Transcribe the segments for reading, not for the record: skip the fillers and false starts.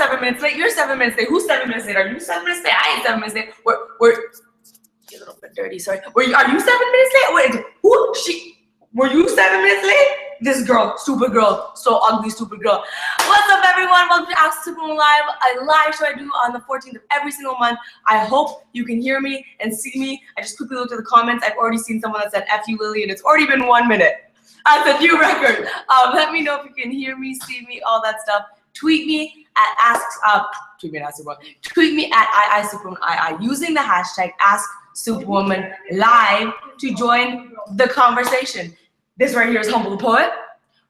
7 minutes late. You're 7 minutes late. Who's 7 minutes late? Are you 7 minutes late? I ain't 7 minutes late. We're you're a little bit dirty, sorry. Are you 7 minutes late? Wait, were you 7 minutes late? This girl, stupid girl, so ugly, stupid girl. What's up, everyone? Welcome to Ask Superwoman Live, a live show I do on the 14th of every single month. I hope you can hear me and see me. I just quickly looked at the comments. I've already seen someone that said F you, Lily, and it's already been 1 minute. That's a new record. Let me know if you can hear me, see me, all that stuff. Tweet me at tweet me at @iSuperwoman using the hashtag #AskSuperwomanLive to join the conversation. This right here is Humble the Poet.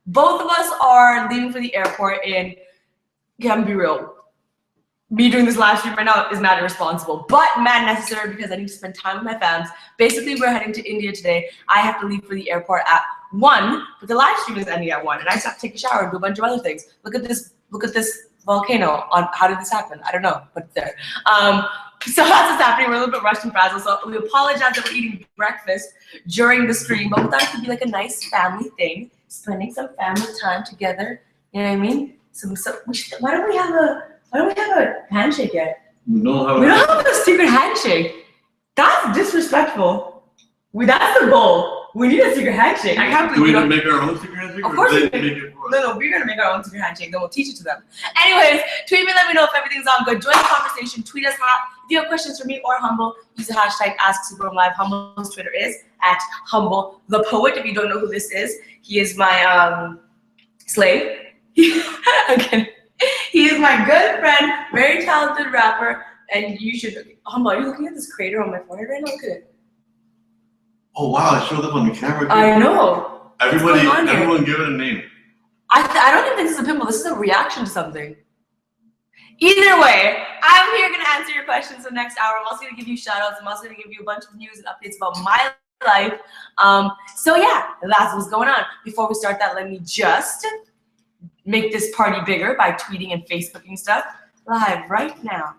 Both of us are leaving for the airport and can be real. Me doing this live stream right now is mad irresponsible, but mad necessary because I need to spend time with my fams. Basically, we're heading to India today. I have to leave for the airport at 1, but the live stream is ending at 1, and I just have to take a shower and do a bunch of other things. Look at this volcano. How did this happen? I don't know, but it's there. So that's what's happening. We're a little bit rushed and frazzled, so we apologize that we're eating breakfast during the stream, but we thought it could be like a nice family thing, spending some family time together. You know what I mean? Why don't we have a handshake yet? We don't have a secret handshake. That's disrespectful. That's the goal. We need a secret handshake. I can't believe we don't make our own secret handshake. Of course, we're gonna make our own secret handshake. Then we'll teach it to them. Anyways, tweet me, let me know if everything's all good. Join the conversation. Tweet us out. If you have questions for me or Humble, use the hashtag #AskSuperwomanLive. Humble's Twitter is @HumbleThePoet. If you don't know who this is, he is my slave. Okay. He is my good friend, very talented rapper, and you should. Humble, are you looking at this crater on my forehead right now? Look at it. Oh wow, it showed up on the camera too. I know. Everyone give it a name. I don't even think this is a pimple. This is a reaction to something. Either way, I'm here going to answer your questions the next hour. I'm also going to give you shout outs. I'm also going to give you a bunch of news and updates about my life. So yeah, that's what's going on. Before we start that, let me just make this party bigger by tweeting and Facebooking stuff live right now.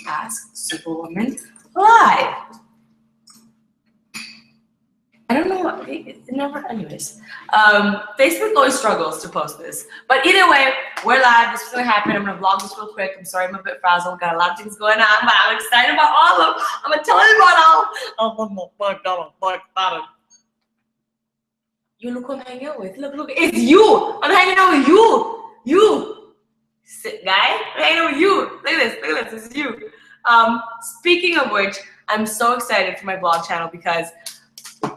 Ask Superwoman Live. I don't know what, it never, anyways. Facebook always struggles to post this. But either way, we're live, this is gonna happen. I'm gonna vlog this real quick. I'm sorry I'm a bit frazzled, got a lot of things going on, but I'm excited about all of them. I'm gonna tell you about all. You look who I'm hanging out with. Look, it's you. I'm hanging out with you. You, sit guy, I'm hanging out with you. Look at this, this is you. Speaking of which, I'm so excited for my vlog channel because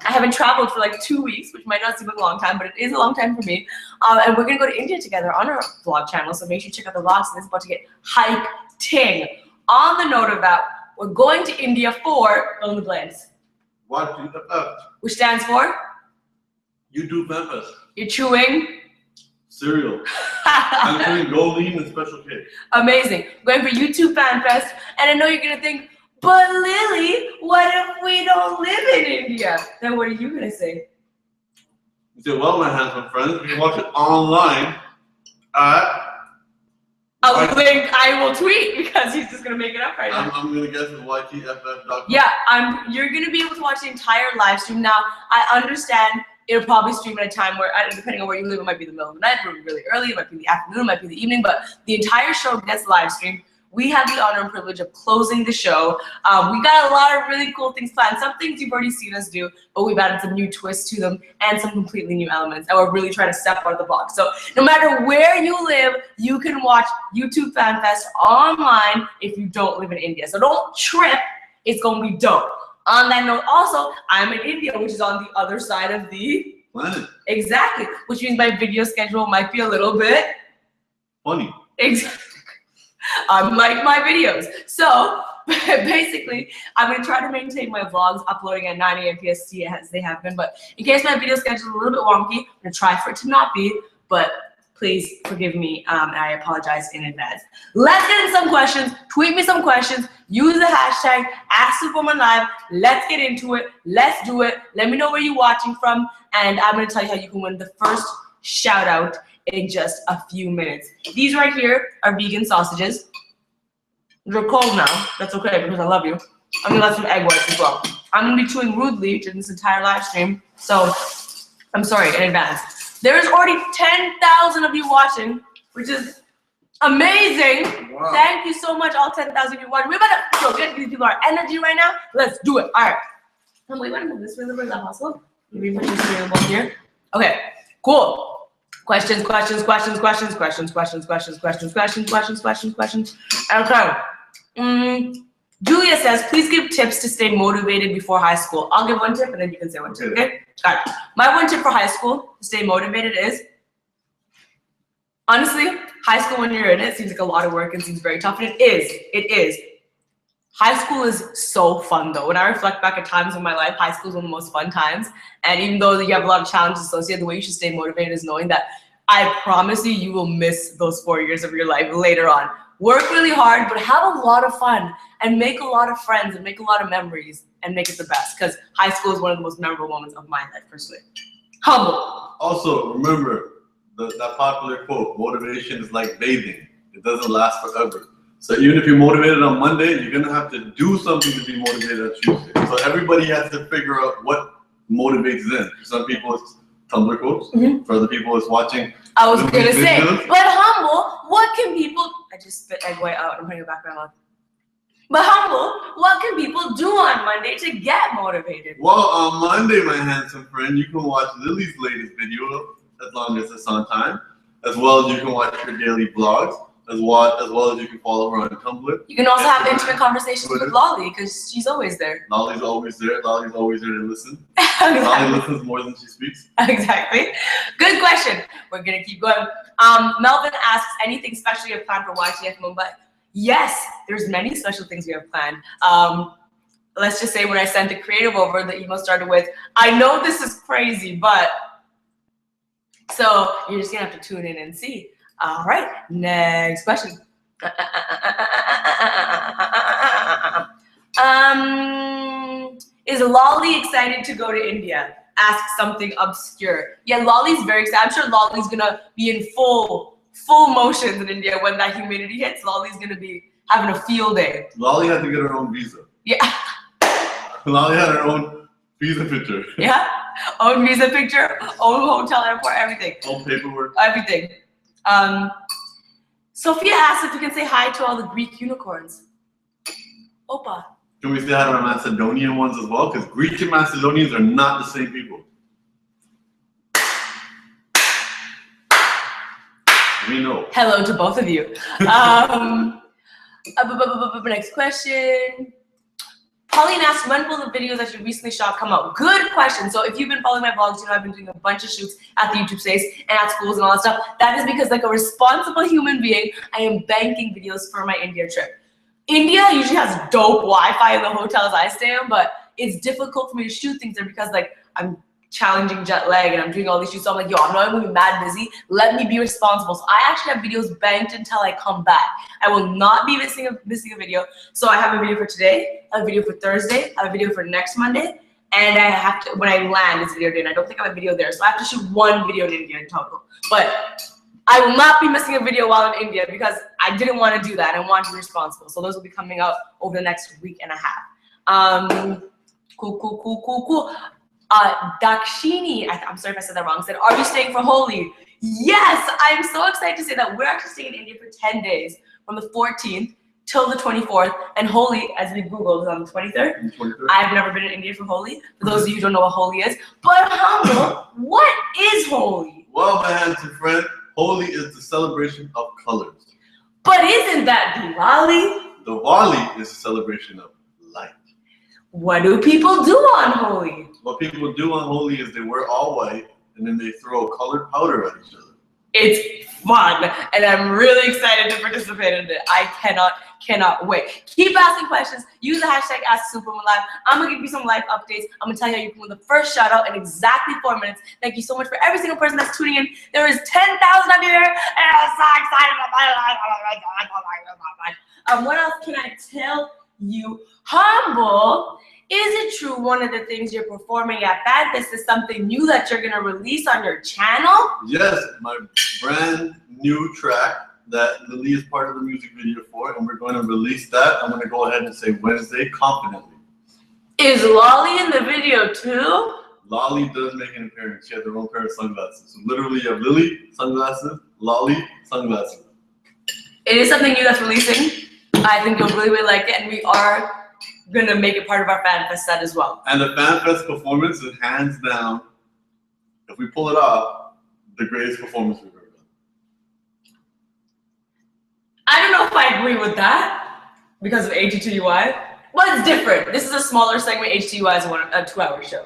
I haven't traveled for like 2 weeks, which might not seem like a long time, but it is a long time for me. And we're gonna go to India together on our vlog channel, so make sure you check out the vlogs. This is about to get hyping. On the note of that, we're going to India for fill in the blanks. What? Which stands for? YouTube Fan Fest. You're chewing? Cereal. I'm doing Goldine and Special K. Amazing. Going for YouTube Fan Fest, and I know you're gonna think, but Lily, what if we don't live in India? Then what are you gonna say? You say, well, my handsome friends, you can watch it online at a link I will tweet because he's just gonna make it up right now. I'm gonna guess it's ytff.com. Yeah, you're gonna be able to watch the entire live stream. Now, I understand it'll probably stream at a time where, depending on where you live, it might be the middle of the night, it might be really early, it might be the afternoon, it might be the evening, but the entire show gets live streamed. We have the honor and privilege of closing the show. We got a lot of really cool things planned. Some things you've already seen us do, but we've added some new twists to them and some completely new elements. And we're really trying to step out of the box. So no matter where you live, you can watch YouTube Fan Fest online if you don't live in India. So don't trip. It's going to be dope. On that note, also, I'm in India, which is on the other side of the planet. Exactly. Which means my video schedule might be a little bit funny. Exactly. Unlike my videos. So basically, I'm gonna try to maintain my vlogs uploading at 9 a.m. PST as they have been, but in case my video schedule is a little bit wonky, I'm gonna try for it to not be, but please forgive me, and I apologize in advance. Let's get into some questions. Tweet me some questions. Use the hashtag #AskSuperwomanLive. Let's get into it. Let's do it. Let me know where you're watching from, and I'm gonna tell you how you can win the first shout out in just a few minutes. These right here are vegan sausages. They're cold now. That's okay because I love you. I'm gonna let some egg whites as well. I'm gonna be chewing rudely during this entire live stream, so I'm sorry in advance. There's already 10,000 of you watching, which is Amazing. Wow. Thank you so much, all 10,000 you watch. We're about to get these people our energy right now. Let's do it. All right. We want to move this way a little bit. Is that possible? Maybe put this available here. Okay. Cool. Questions. Okay. Julia says, please give tips to stay motivated before high school. I'll give one tip and then you can say one tip. Okay. All right. My one tip for high school to stay motivated is, honestly, high school when you're in it seems like a lot of work and seems very tough, and it is. It is. High school is so fun though. When I reflect back at times in my life, high school is one of the most fun times. And even though you have a lot of challenges associated, the way you should stay motivated is knowing that I promise you, you will miss those 4 years of your life later on. Work really hard, but have a lot of fun and make a lot of friends and make a lot of memories and make it the best, because high school is one of the most memorable moments of my life personally. Humble. Also, remember that popular quote, motivation is like bathing. It doesn't last forever. So even if you're motivated on Monday, you're gonna have to do something to be motivated on Tuesday. So everybody has to figure out what motivates them. For some people, it's Tumblr quotes. For other people, it's watching. I was gonna say, but Humble, what can people? I just spit egg white out. I'm putting it back on. But Humble, what can people do on Monday to get motivated? Well, on Monday, my handsome friend, you can watch Lily's latest video, as long as it's on time, as well as you can watch her daily vlogs. As well as you can follow her on Tumblr. You can also have intimate conversations with Lolly, because she's always there. Lolly's always there. Lolly's always there to listen. Exactly. Lolly listens more than she speaks. Exactly. Good question. We're gonna keep going. Melvin asks, anything special you have planned for YTF Mumbai? Yes, there's many special things we have planned. Let's just say when I sent the creative over, the email started with, I know this is crazy, but... So you're just gonna have to tune in and see. All right, next question. Is Lolly excited to go to India? Ask something obscure. Yeah, Lolly's very excited. I'm sure Lolly's gonna be in full motions in India when that humidity hits. Lolly's gonna be having a field day. Lolly had to get her own visa. Yeah. Lolly had her own visa picture. Yeah, own visa picture, own hotel, airport, everything. Own paperwork. Everything. Sophia asks if we can say hi to all the Greek unicorns. Opa. Can we say hi to our Macedonian ones as well? Because Greek and Macedonians are not the same people. We know. Hello to both of you. Next question. Pauline asks, when will the videos that you recently shot come out? Good question. So if you've been following my vlogs, you know I've been doing a bunch of shoots at the YouTube space and at schools and all that stuff. That is because, like a responsible human being, I am banking videos for my India trip. India usually has dope Wi-Fi in the hotels I stay in, but it's difficult for me to shoot things there because, like, I'm challenging jet lag and I'm doing all these shoots. So I'm like, yo, I'm not going to be mad busy. Let me be responsible. So I actually have videos banked until I come back. I will not be missing a video. So I have a video for today, a video for Thursday, a video for next Monday, and I have to, when I land, it's video day, and I don't think I have a video there. So I have to shoot one video in India in total. But I will not be missing a video while in India because I didn't want to do that. I want to be responsible. So those will be coming out over the next week and a half. Cool. Dakshini, I'm sorry if I said that wrong, said, are you staying for Holi? Yes, I'm so excited to say that we're actually staying in India for 10 days, from the 14th till the 24th, and Holi, as we Googled, is on the 23rd. I've never been in India for Holi, for those of you who don't know what Holi is. But Humble, what is Holi? Well, my handsome friend, Holi is the celebration of colors. But isn't that Diwali? Diwali is a celebration of light. What do people do on Holi? What people do on Holi is they wear all white and then they throw colored powder at each other. It's fun, and I'm really excited to participate in it. I cannot wait. Keep asking questions. Use the hashtag #AskSuperwomanLive. I'm gonna give you some live updates. I'm gonna tell you how you can win the first shout out in exactly 4 minutes. Thank you so much for every single person that's tuning in. There is 10,000 of you here, and I'm so excited. What else can I tell you? Humble. Is it true one of the things you're performing at Fanfest is something new that you're gonna release on your channel? Yes, my brand new track that Lily is part of the music video for, and we're going to release that. I'm gonna go ahead and say Wednesday confidently. Is Lolly in the video too? Lolly does make an appearance. She has her own pair of sunglasses. So literally you have Lily, sunglasses, Lolly, sunglasses. It is something new that's releasing. I think you'll really, really like it, and we are gonna make it part of our Fan Fest set as well. And the Fan Fest performance is hands down, if we pull it off, the greatest performance we've ever done. I don't know if I agree with that because of AT2UI, but it's different. This is a smaller segment. AT2UI is a 2-hour show.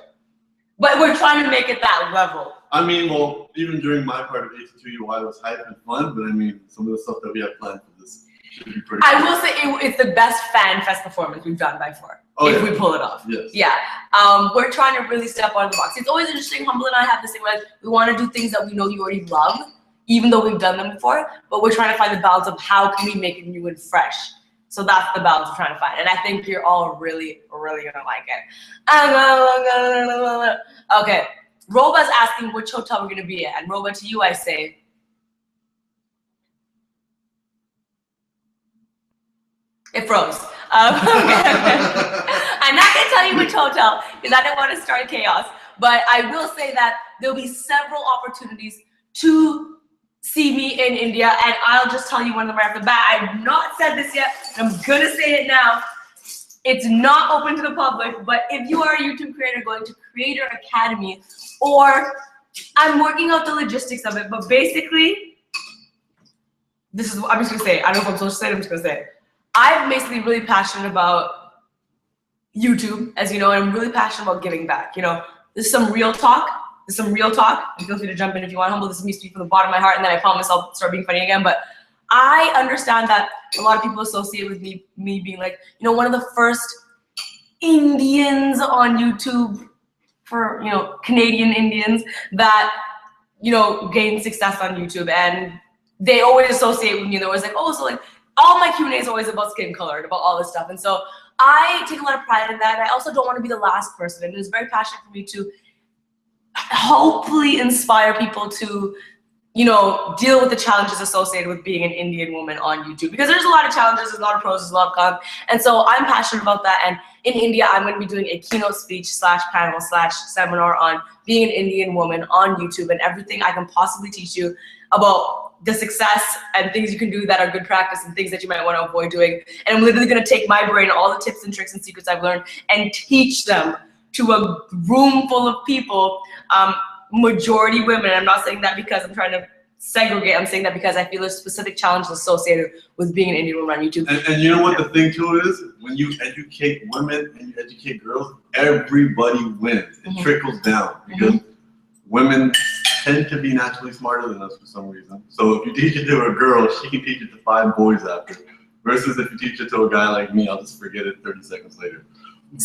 But we're trying to make it that level. I mean, well, even during my part of AT2UI was hype and fun, but I mean, some of the stuff that we have planned for this should be pretty I cool. will say it's the best Fan Fest performance we've done by far. Oh, if yeah. we pull it off. Yes. Yeah. We're trying to really step out of the box. It's always interesting. Humble and I have this thing where we want to do things that we know you already love, even though we've done them before, but we're trying to find the balance of how can we make it new and fresh. So that's the balance we're trying to find. And I think you're all really, really gonna like it. Okay. Roba's asking which hotel we're gonna be at. And Roba, to you I say, it froze. I'm not gonna tell you which hotel because I don't want to start chaos. But I will say that there'll be several opportunities to see me in India, and I'll just tell you one of them right off the bat. I've not said this yet, and I'm gonna say it now. It's not open to the public, but if you are a YouTube creator going to Creator Academy, or I'm working out the logistics of it, but basically, this is what I'm just gonna say. I don't know if I'm supposed to say it, I'm just gonna say it. I'm basically really passionate about YouTube, as you know, and I'm really passionate about giving back. You know, this is some real talk. This is some real talk. And feel free to jump in if you want. Humble, this is me speaking from the bottom of my heart, and then I promise I'll start being funny again. But I understand that a lot of people associate with me being like, you know, one of the first Indians on YouTube for, you know, Canadian Indians that, you know, gained success on YouTube. And they always associate with me. They're always like, oh, so like, all my Q&A is always about skin color and about all this stuff. And so I take a lot of pride in that. I also don't want to be the last person. And it's very passionate for me to hopefully inspire people to, you know, deal with the challenges associated with being an Indian woman on YouTube. Because there's a lot of challenges, there's a lot of pros, there's a lot of cons. And so I'm passionate about that. And in India, I'm going to be doing a keynote speech / panel / seminar on being an Indian woman on YouTube and everything I can possibly teach you about the success and things you can do that are good practice and things that you might want to avoid doing. And I'm literally going to take my brain, all the tips and tricks and secrets I've learned, and teach them to a room full of people, majority women. I'm not saying that because I'm trying to segregate. I'm saying that because I feel there's specific challenges associated with being an Indian woman on YouTube. And you know what the thing too is? When you educate women and you educate girls, everybody wins. It trickles down because women tend to be naturally smarter than us for some reason. So if you teach it to a girl, she can teach it to 5 boys after. Versus if you teach it to a guy like me, I'll just forget it 30 seconds later.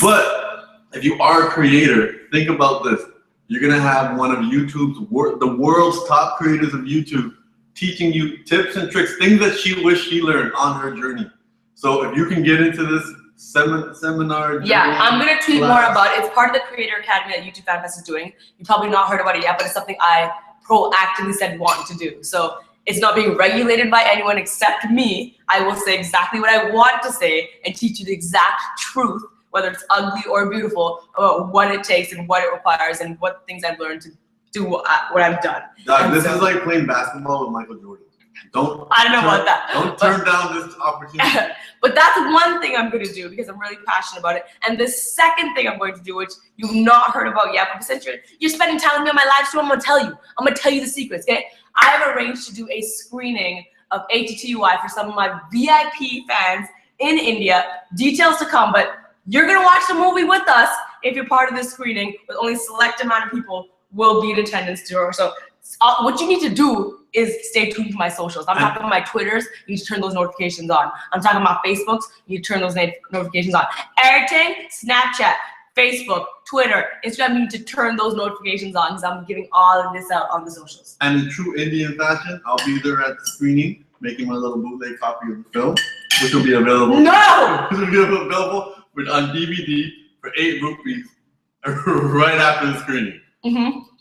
But if you are a creator, think about this. You're gonna have one of YouTube's, the world's top creators of YouTube teaching you tips and tricks, things that she wished she learned on her journey. So if you can get into this seminar. Yeah, I'm gonna tweet more about it. It's part of the Creator Academy that YouTube Fan Fest is doing. You've probably not heard about it yet, but it's something I proactively said want to do. So it's not being regulated by anyone except me. I will say exactly what I want to say and teach you the exact truth, whether it's ugly or beautiful, about what it takes and what it requires and what things I've learned to do what I've done. This is like playing basketball with Michael Jordan. I don't know about that. Don't turn down this opportunity. But that's one thing I'm going to do because I'm really passionate about it. And the second thing I'm going to do, which you've not heard about yet, but since you're spending time with me on my live stream, I'm going to tell you. I'm going to tell you the secrets, okay? I have arranged to do a screening of AT2UI for some of my VIP fans in India. Details to come, but you're going to watch the movie with us if you're part of this screening, with only a select amount of people will be in attendance to her. So what you need to do is stay tuned to my socials. I'm talking about my Twitters, you need to turn those notifications on. I'm talking about Facebooks, you need to turn those notifications on. Everything, Snapchat, Facebook, Twitter, Instagram, you need to turn those notifications on because I'm giving all of this out on the socials. And in true Indian fashion, I'll be there at the screening, making my little bootleg copy of the film, which will be available. No! Which will be available on DVD for 8 rupees right after the screening.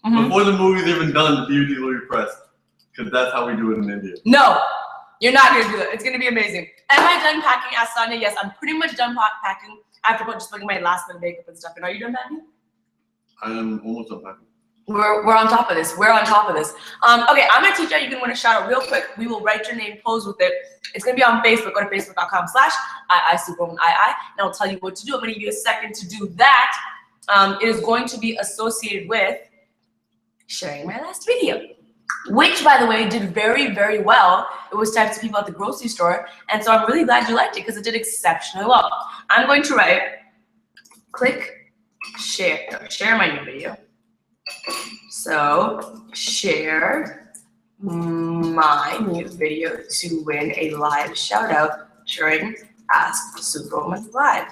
Before the movie's even done, the DVD will be pressed. Because that's how we do it in India. No, you're not going to do that. It's going to be amazing. Am I done packing? Asked Sonia. Yes, I'm pretty much done packing. I have to put just like my last bit of makeup and stuff. And are you done packing? I'm almost done packing. We're on top of this. We're on top of this. Okay, I'm gonna teach you how you can win a shout out real quick. We will write your name, pose with it. It's gonna be on Facebook. Go to facebook.com/Superwoman, and I'll tell you what to do. I'm gonna give you a second to do that. It is going to be associated with sharing my last video, which, by the way, did very, very well. It was typed to people at the grocery store, and so I'm really glad you liked it because it did exceptionally well. I'm going to write, click share my new video. So share my new video to win a live shout out during Ask Superwoman Live.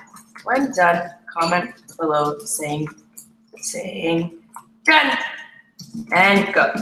When done, comment below saying done, and go.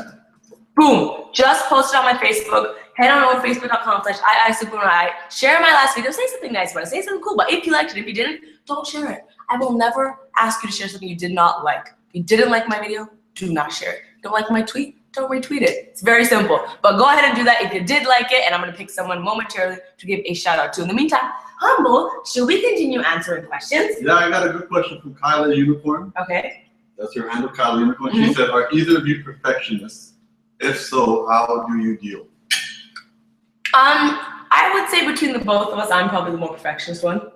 Boom, just posted on my Facebook. Head on over facebook.com/Superwoman. Share my last video. Say something nice about it. Say something cool about it. If you liked it, if you didn't, don't share it. I will never ask you to share something you did not like. If you didn't like my video, do not share it. Don't like my tweet, don't retweet it. It's very simple. But go ahead and do that if you did like it, and I'm gonna pick someone momentarily to give a shout out to. In the meantime, Humble, should we continue answering questions? Yeah, I got a good question from Kyla Unicorn. Okay. That's your handle, Kyla Unicorn. She said, are either of you perfectionists? If so, how do you deal? I would say between the both of us, I'm probably the more perfectionist one.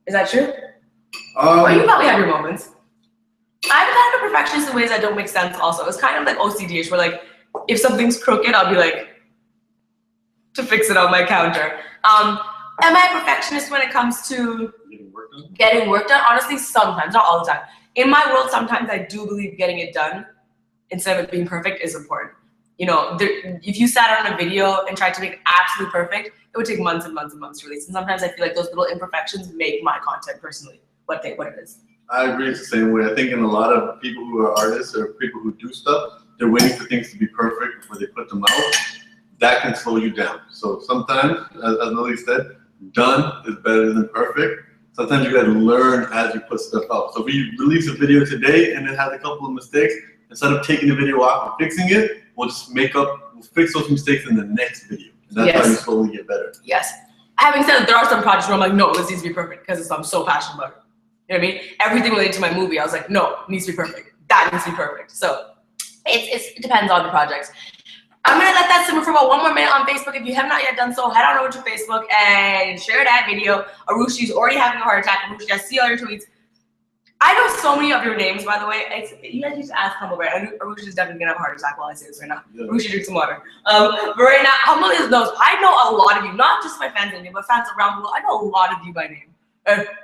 Is that true? Or you probably have your moments. I'm kind of a perfectionist in ways that don't make sense also. It's kind of like OCD-ish, where like, if something's crooked, I'll be like, to fix it on my counter. Am I a perfectionist when it comes to getting work done? Honestly, sometimes, not all the time. In my world, sometimes I do believe getting it done instead of it being perfect is important. You know, if you sat on a video and tried to make it absolutely perfect, it would take months and months and months to release. And sometimes I feel like those little imperfections make my content personally what it is. I agree, it's the same way. I think in a lot of people who are artists or people who do stuff, they're waiting for things to be perfect before they put them out. That can slow you down. So sometimes, as Lily said, done is better than perfect. Sometimes you gotta learn as you put stuff out. So if we release a video today and it has a couple of mistakes, instead of taking the video off and fixing it, we'll fix those mistakes in the next video. And that's how you slowly get better. Yes. Having said that, there are some projects where I'm like, no, this needs to be perfect because I'm so passionate about it. You know what I mean? Everything related to my movie, I was like, no, it needs to be perfect. That needs to be perfect. So it depends on the projects. I'm gonna let that simmer for about 1 more minute on Facebook. If you have not yet done so, head on over to Facebook and share that video. Arushi's already having a heart attack. Arushi, I see all your tweets. I know so many of your names, by the way. You guys need to ask Humble, right? I know Arushi is definitely gonna have a heart attack while I say this right now. Yeah. Arushi, drink some water. But right now, Humble knows. I know a lot of you, not just my fans in India, but fans around the world. I know a lot of you by name.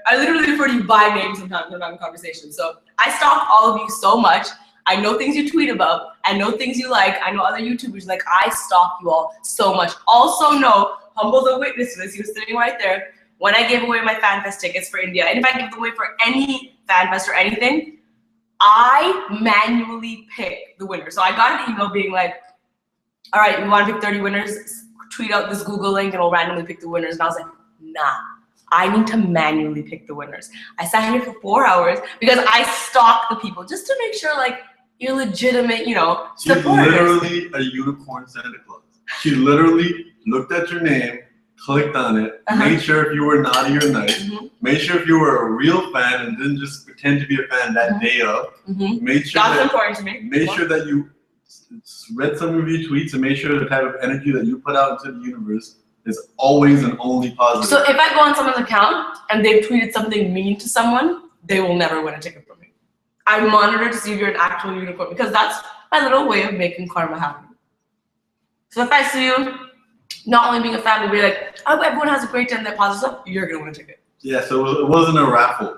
I literally refer to you by name sometimes when I'm having conversations. So I stalk all of you so much. I know things you tweet about. I know things you like. I know other YouTubers. Like, I stalk you all so much. Also know, Humble's a witness to this. He was sitting right there when I gave away my FanFest tickets for India. And if I give them away for any FanFest or anything, I manually pick the winner. So I got an email being like, all right, you want to pick 30 winners? Tweet out this Google link and we'll randomly pick the winners. And I was like, nah. I need to manually pick the winners. I sat here for 4 hours because I stalked the people just to make sure, like, you're legitimate, you know, supporters. She's literally a unicorn Santa Claus. She literally looked at your name, clicked on it, made sure if you were naughty or nice, made sure if you were a real fan and didn't just pretend to be a fan that day of, made sure that's important to me. Made sure that you read some of your tweets and made sure the type of energy that you put out into the universe is always and only positive. So if I go on someone's account and they've tweeted something mean to someone, they will never win a ticket from me. I monitor to see if you're an actual unicorn because that's my little way of making karma happen. So if I see you not only being a fan, but be like, oh, everyone has a great day and they're positive stuff, you're gonna win a ticket. Yeah, so it wasn't a raffle.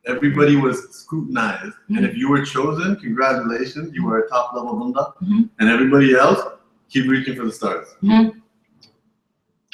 Everybody was scrutinized. And if you were chosen, congratulations, you were a top level bunda. And everybody else, keep reaching for the stars.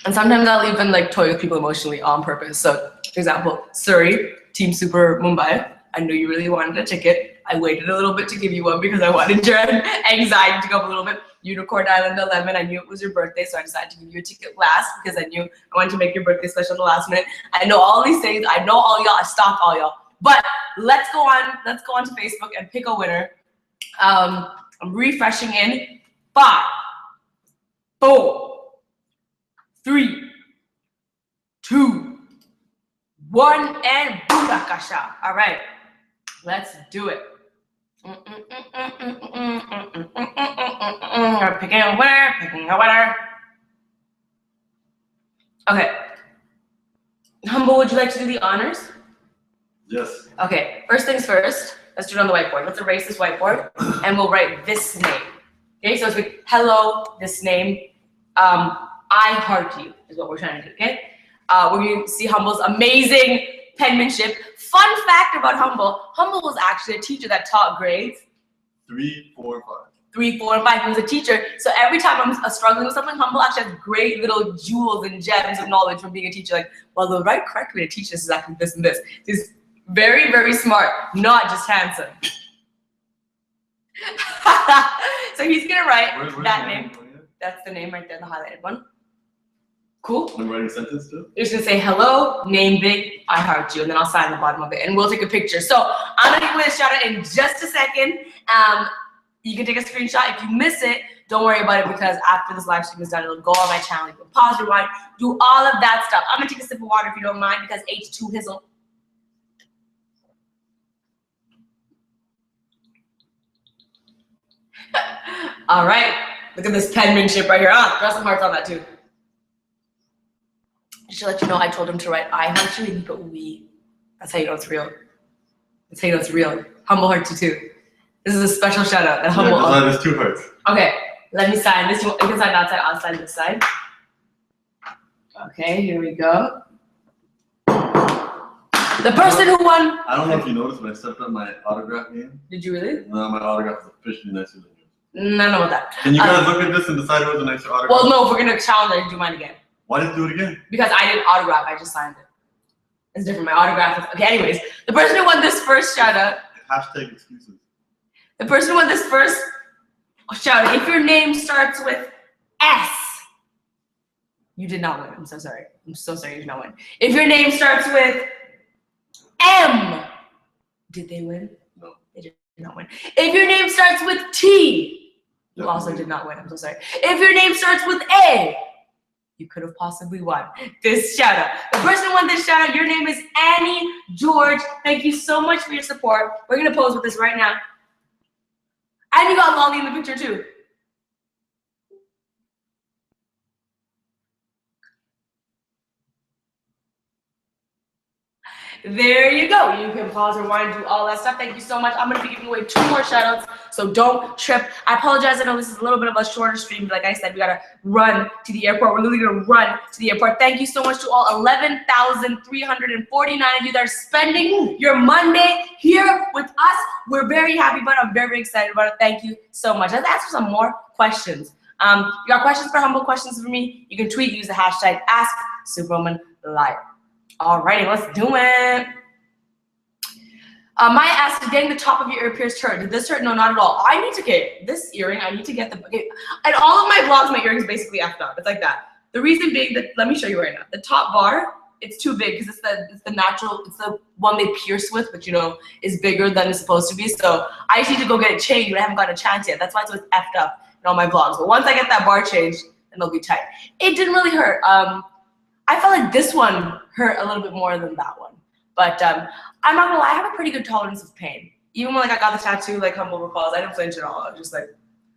And sometimes I'll even like toy with people emotionally on purpose. So, for example, Surrey, Team Super Mumbai, I knew you really wanted a ticket. I waited a little bit to give you one because I wanted your anxiety to go up a little bit. Unicorn Island 11, I knew it was your birthday, so I decided to give you a ticket last because I knew I wanted to make your birthday special at the last minute. I know all these things. I know all y'all. I stalk all y'all. But let's go on to Facebook and pick a winner. I'm refreshing in 5, 4, 3, 2, 1, and Budakasha. All right, let's do it. Picking a winner, picking a winner. Okay. Humble, would you like to do the honors? Yes. Okay, first things first, let's do it on the whiteboard. Let's erase this whiteboard and we'll write this name. Okay, so it's like, hello, this name. I heart you is what we're trying to do, okay? We're going to see Humble's amazing penmanship. Fun fact about Humble, Humble was actually a teacher that taught grades 3, 4, 5. 3, 4, and 5. He was a teacher. So every time I'm struggling with something, Humble actually has great little jewels and gems of knowledge from being a teacher. Like, well, the right, correct way to teach this is actually this and this. He's very, very smart, not just handsome. So he's gonna write that name. That's the name right there, the highlighted one. Cool. I'm writing a sentence too. You're just gonna say hello, name big, I heart you, and then I'll sign the bottom of it, and we'll take a picture. So I'm gonna give you a shout out in just a second. You can take a screenshot. If you miss it, don't worry about it because after this live stream is done, it'll go on my channel. You can pause, rewind, do all of that stuff. I'm gonna take a sip of water if you don't mind because H2 hizzle. All right, look at this penmanship right here. Draw some hearts on that too. Just to let you know, I told him to write I heart you and he put we. That's how you know it's real. That's how you know it's real. Humble heart you too. This is a special shout out. That Humble. Yeah, there's 2 hearts. Okay, let me sign this. You can sign that side, I'll sign this side. Okay, here we go. The person who won. I don't know if you noticed, but I stepped on my autograph game. Did you really? No, my autograph is officially nicer than yours. No, I know about that. Can you guys look at this and decide who has a nicer autograph? Well, no, if we're gonna challenge, I do mine again. Why didn't you do it again? Because I didn't autograph, I just signed it. It's different. My autograph is okay. Anyways, the person who won this first shout out. Hashtag excuses. The person who won this first shout out. If your name starts with S, you did not win. I'm so sorry. I'm so sorry you did not win. If your name starts with M, did they win? No. They did not win. If your name starts with T, you also did not win. I'm so sorry. If your name starts with A, you could have possibly won this shout out. The person who won this shout out, your name is Annie George. Thank you so much for your support. We're gonna pose with this right now. And you got Lolly in the picture too. There you go. You can pause, rewind, do all that stuff. Thank you so much. I'm going to be giving away 2 more shout outs, so don't trip. I apologize. I know this is a little bit of a shorter stream, but like I said, we got to run to the airport. We're literally going to run to the airport. Thank you so much to all 11,349 of you that are spending your Monday here with us. We're very happy about it. I'm very, very excited about it. Thank you so much. Let's answer some more questions. You got questions for Humble, questions for me? You can tweet, use the hashtag #SuperwomanLive. Alrighty, let's do it. Maya asked, is getting the top of your ear pierced hurt? Did this hurt? No, not at all. I need to get this earring. I need to get the. Okay. And all of my vlogs, my earring's basically effed up. It's like that. The reason being that, let me show you right now. The top bar, it's too big because it's the natural, it's the one they pierce with, but you know, is bigger than it's supposed to be. So I just need to go get it changed, but I haven't gotten a chance yet. That's why it's effed up in all my vlogs. But once I get that bar changed, then they'll be tight. It didn't really hurt. I felt like this one hurt a little bit more than that one. But I'm not gonna lie, I have a pretty good tolerance of pain. Even when like I got the tattoo, like Humble recalls, I didn't flinch at all. I was just like,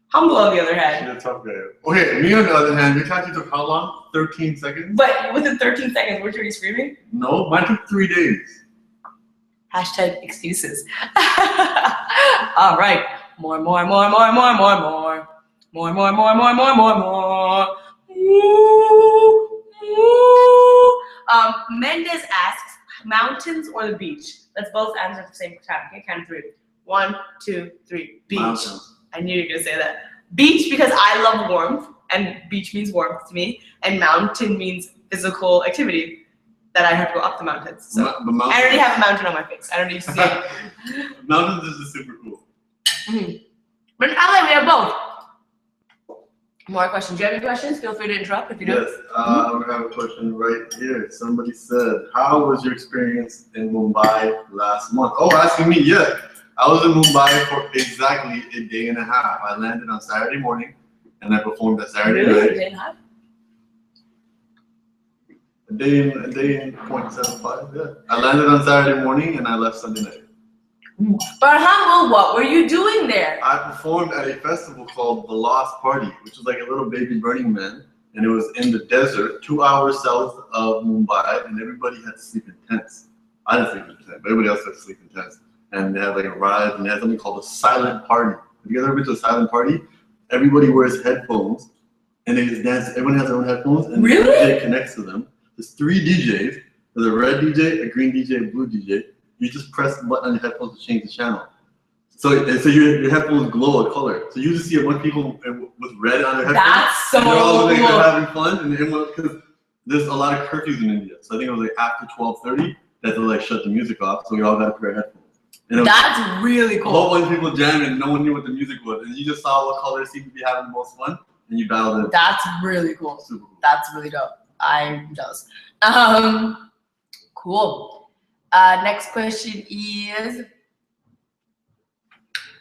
Humble on the other hand. You're a tough guy. Okay, me on the other hand, your tattoo took how long? 13 seconds? But within 13 seconds, weren't you screaming? No, mine took 3 days. Hashtag excuses. All right. More. More. Mendez asks, mountains or the beach? Let's both answer at the same time. Okay, count 3. 1, 2, 3. Beach. Mountains. I knew you were gonna say that. Beach because I love warmth, and beach means warmth to me, and mountain means physical activity that I have to go up the mountains. So I already have a mountain on my face. I don't need to see it. Mountains is just super cool. But in LA, we have both. More questions. Do you have any questions? Feel free to interrupt if you do. Yes, we have a question right here. Somebody said, how was your experience in Mumbai last month? Oh, asking me, yeah. I was in Mumbai for exactly a day and a half. I landed on Saturday morning and I performed that Saturday night. A day and a half? A day and 0.75, yeah. I landed on Saturday morning and I left Sunday night. But Humble, what were you doing there? I performed at a festival called The Lost Party, which was like a little baby Burning Man, and it was in the desert, 2 hours south of Mumbai, and everybody had to sleep in tents. I didn't sleep in tents, but everybody else had to sleep in tents. And they had like a ride, and they had something called a silent party. Have you guys ever been to a silent party? Everybody wears headphones, and they just dance. Everyone has their own headphones, and Really? the DJ connects to them. There's 3 DJs. There's a red DJ, a green DJ, a blue DJ. You just press the button on your headphones to change the channel. So your headphones glow a color. So you just see a bunch of people with red on their headphones. That's so and they're all like, cool. they're having fun, and because there's a lot of curfews in India. So I think it was like after 12:30 that they like shut the music off. So we all got a pair of headphones. And That's really a whole cool. bunch of people jamming, and no one knew what the music was, and you just saw what color seemed to be having the most fun, and you battled it. That's really cool. Super cool. That's really dope. I'm jealous. Cool. Next question is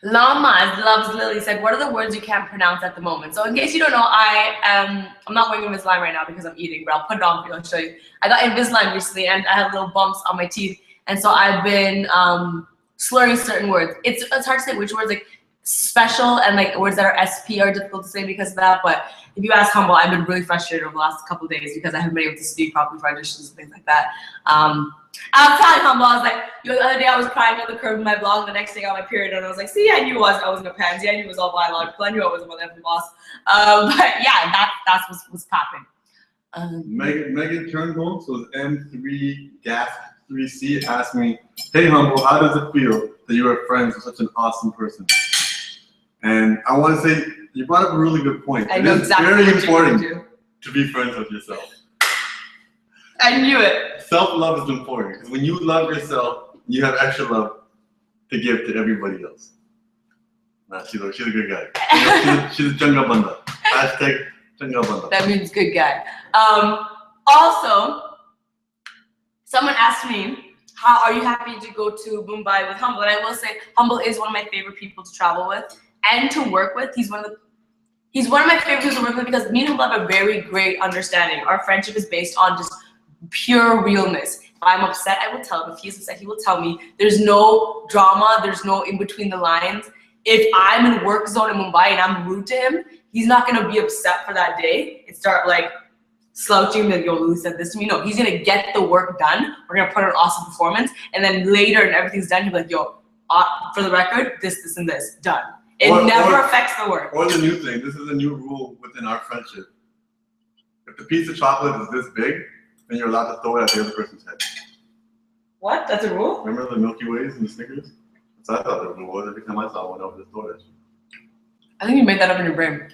Lamas Loves Lily said, what are the words you can't pronounce at the moment? So in case you don't know, I'm not wearing Invisalign right now because I'm eating, but I'll put it on for you. I'll show you. I got Invisalign recently and I had little bumps on my teeth, and so I've been slurring certain words. It's hard to say which words, like special and like words that are SP are difficult to say because of that. But if you ask Humble, I've been really frustrated over the last couple of days because I haven't been able to speak properly for auditions and things like that. I was telling Humble, I was like, the other day I was crying on the curb in my blog, the next day I got my period, and I was like, see, I knew I wasn't a pansy, I knew it was all biological, I knew I wasn't one of the boss. But yeah, that's what's popping. Megan Turnbull, so it's M3 Gas 3C, asked me, hey Humble, how does it feel that you are friends with such an awesome person? And I want to say, you brought up a really good point. I know exactly It's very what you're important gonna do. to be friends with yourself. I knew it. Self-love is important, because when you love yourself, you have extra love to give to everybody else. Nah, she's a good guy. She's a changa banda. Hashtag changa banda. That means good guy. Also, someone asked me, how are you happy to go to Mumbai with Humble? And I will say, Humble is one of my favorite people to travel with and to work with. He's one of my favorite people to work with because me and Humble have a very great understanding. Our friendship is based on just pure realness. If I'm upset, I will tell him. If he's upset, he will tell me. There's no drama. There's no in between the lines. If I'm in work zone in Mumbai and I'm rude to him, he's not going to be upset for that day and start like slouching and yo, Lily said this to me. No, he's going to get the work done. We're going to put on an awesome performance. And then later and everything's done, he'll be like, yo, for the record, this, and this, done. It never affects the work. Or the new thing, this is a new rule within our friendship. If the piece of chocolate is this big, then you're allowed to throw it at the other person's head. What? That's a rule? Remember the Milky Ways and the Snickers? So I thought the rule was every time I saw one, I would just throw it. I think you made that up in your brain.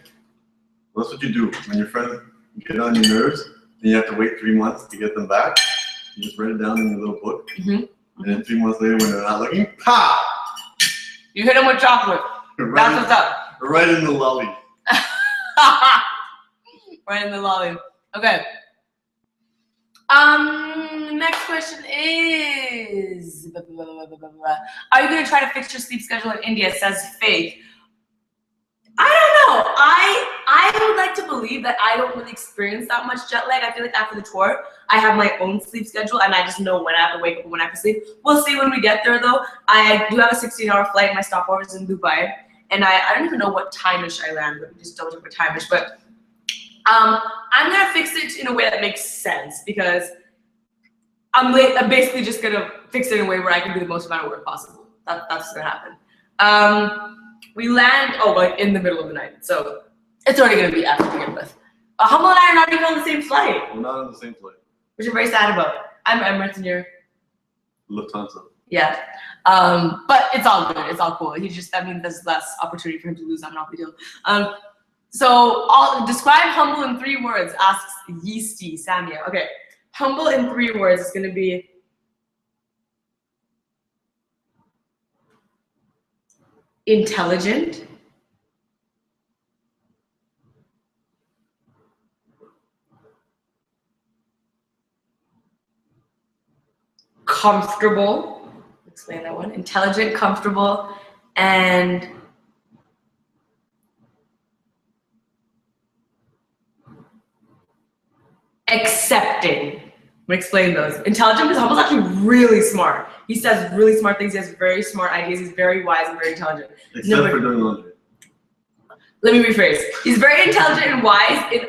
Well, that's what you do. When your friends get on your nerves, and you have to wait 3 months to get them back, you just write it down in your little book. And then 3 months later, when they're not looking, pa! You hit them with chocolate. That's what's up. Right in the lolly. Right in the lolly. Okay. Next question is, are you going to try to fix your sleep schedule in India, says Faith. I don't know. I would like to believe that I don't really experience that much jet lag. I feel like after the tour, I have my own sleep schedule and I just know when I have to wake up and when I have to sleep. We'll see when we get there though. I do have a 16-hour flight. My stopover is in Dubai. And I don't even know what time-ish I land. Let me just double check what time-ish. But I'm going to fix it in a way that makes sense because I'm basically just going to fix it in a way where I can do the most amount of work possible. That's what's going to happen. We land, like in the middle of the night. So it's already going to be after to begin with. Humble and I are not even on the same flight. We're not on the same flight. Which I'm very sad about. I'm Emirates and you're? Lufthansa. Yeah. But it's all good. It's all cool. That means there's less opportunity for him to lose. I'm not a big deal. So I'll describe Humble in 3 words, asks Yeasty Samia. Okay. Humble in 3 words is going to be intelligent, comfortable. Explain that one. Intelligent, comfortable, and accepting. gonna explain those. Intelligent because Humble's actually really smart. He says really smart things. He has very smart ideas. He's very wise and very intelligent. Except for doing laundry. Let me rephrase. He's very intelligent and wise with